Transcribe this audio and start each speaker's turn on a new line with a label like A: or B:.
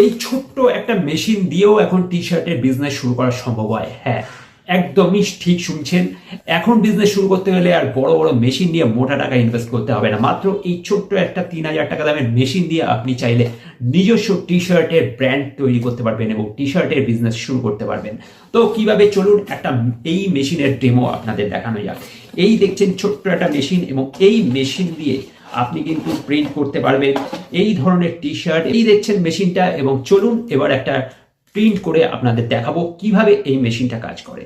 A: এই ছোট্ট একটা মেশিন দিয়েও এখন টি শার্টের বিজনেস শুরু করা সম্ভব হয়। হ্যাঁ, একদমই ঠিক শুনছেন। এখন বিজনেস শুরু করতে গেলে আর বড় বড় মেশিন নিয়ে মোটা টাকা ইনভেস্ট করতে হবে না। মাত্র এই ছোট্ট একটা 3,000 টাকা দামের মেশিন দিয়ে আপনি চাইলে নিজস্ব টি শার্টের ব্র্যান্ড তৈরি করতে পারবেন এবং টি শার্টের বিজনেস শুরু করতে পারবেন। তো কিভাবে, চলুন একটা এই মেশিনের ডেমো আপনাদের দেখানো যাক। এই দেখছেন ছোট্ট একটা মেশিন, এবং এই মেশিন দিয়ে আপনি কিন্তু প্রিন্ট করতে পারবেন এই ধরনের টি শার্ট। এই দেখছেন মেশিনটা, এবং চলুন এবার একটা প্রিন্ট করে আপনাদের দেখাবো কিভাবে এই মেশিনটা কাজ করে।